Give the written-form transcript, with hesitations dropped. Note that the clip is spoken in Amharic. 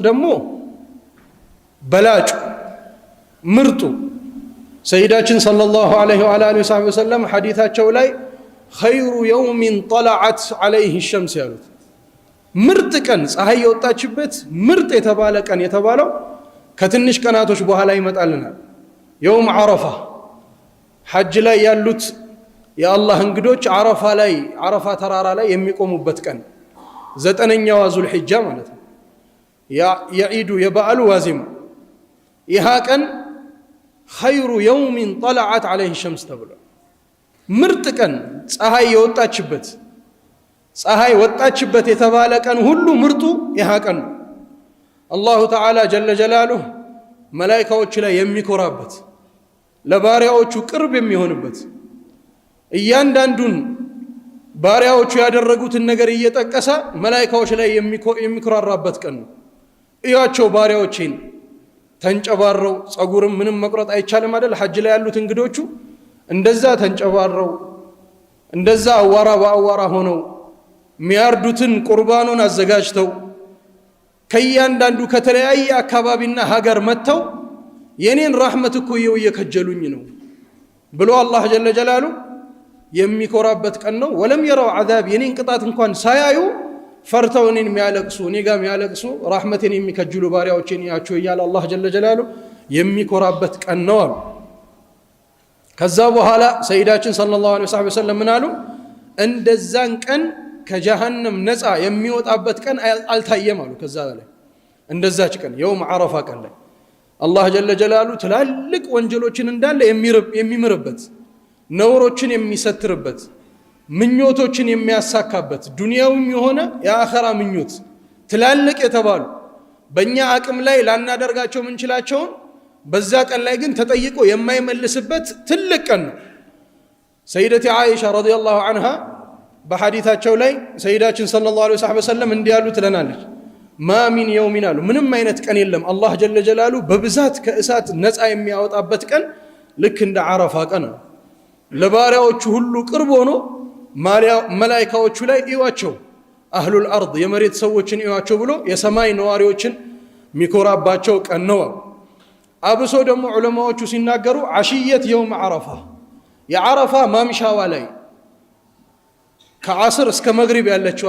ደግሞ በላጩ ምርጡ ሰይዳችን ሰለላሁ ዐለይሂ ወአሊሂ ወሰለም ሐዲታቸው ላይ ኸይሩ የውሚን ጠለዐት ዐለይሂ ሸምስ ያሉት ምርጥ ቀን ፀሐይ የወጣችበት ምርጥ የተባለ ቀን የተባለው ከትንሽ ቀናቶች በኋላ ይመጣልናል። የውም ዓረፋ ሐጅ ላይ ያሉት የአላህ እንግዶች ዓረፋ ተራራ ላይ የሚቆሙበት ቀን 9ኛው ዙልሒጃ ማለት ነው። የዒዱ የበዓሉ ዋዜማ ይህ ቀን ኸይሩ የውሚን ጠለዐት ዐለይሂ ሸምስ ተብሏል። ምርጥ ቀን ፀሐይ የወጣችበት ፀሐይ ወጣችበት የተባለ ቀን ሁሉ ምርጡ ይህ ቀን ነው። አላሁ ተዓላ ጀለ ጀላሉሁ መላኢካዎች ላይ የሚኮራበት ለባሪያዎቹ ቅርብ የሚሆንበት እያንዳንዱን ባሪያዎቹ ያደረጉትን ነገር እየጠቀሰ መላኢካዎች ላይ የሚኮራራበት ቀን ነው። እያቸው ባሪያዎቼን ተንጨባረው ጸጉርም ምንም መቁረጥ አይቻልም አይደል? ሐጅ ላይ ያሉት እንግዶቹ እንደዛ ተንጨባረው እንደዛ አዋራ በአዋራ ሆነው የሚያርዱትን ቁርባኑን አዘጋጅተው ከእያንዳንዱ ከተለያየ አካባቢና ሀገር መጥተው የኔን ረሕመት እኮ እየከጀሉኝ ነው ብሎ አላህ ጀለ ጀላሉ የሚኮራበት ቀን ነው። ወለም የረው ዓዛብ የኔን ቅጣት እንኳን ሳያዩ ፈርተው እኔን የሚያለቅሱ እኔ ጋር የሚያለቅሱ ረሕመቴን የሚከጅሉ ባሪያዎቼን ያቸው እያለ አላህ ጀለ ጀላሉ የሚኮራበት ቀን ነው አሉ። ከዛ በኋላ ሰይዳችን ሰለላሁ ዐለይሂ ወሰለም ምን አሉ? እንደዛን ቀን ከጀሃነም ነፃ የሚወጣበት ቀን አልታየም አሉ። ከዛ በላይ እንደዛች ቀን የውም ዓረፋ ቀን ላይ አላህ ጀለ ጀላሉ ትላልቅ ወንጀሎችን እንዳለ የሚምርበት ነውሮችን የሚሰትርበት ምኞቶችን የሚያሳካበት ዱንያውም የሆነ የአኸራ ምኞት ትላልቅ የተባሉ በእኛ አቅም ላይ ላናደርጋቸው ምንችላቸውን በዛ ቀን ላይ ግን ተጠይቆ የማይመልስበት ትልቅ ቀን ነው። ሰይደቲ ዓኢሻ ረዲየላሁ ዐንሃ በሐዲታቸው ላይ ሰይዳችን ሰለላሁ ዐለይሂ ወሰለም እንዲህ ያሉ ትለናለች። ማ ሚን የውሚን አሉ ምንም አይነት ቀን የለም አላህ ጀለ ጀላሉ በብዛት ከእሳት ነፃ የሚያወጣበት ቀን ልክ እንደ ዓረፋ ቀን ነው። ለባሪያዎቹ ሁሉ ቅርብ ሆኖ መላኢካዎቹ ላይ እዩዋቸው አህሉል አርድ የመሬት ሰዎችን እዩዋቸው ብሎ የሰማይ ነዋሪዎችን የሚኮራባቸው ቀን ነው። አብሶ ደግሞ ዑለማዎቹ ሲናገሩ ዓሽየት የውም ዓረፋ የዓረፋ ማምሻዋ ላይ ከዓስር እስከ መግሪብ ያለችው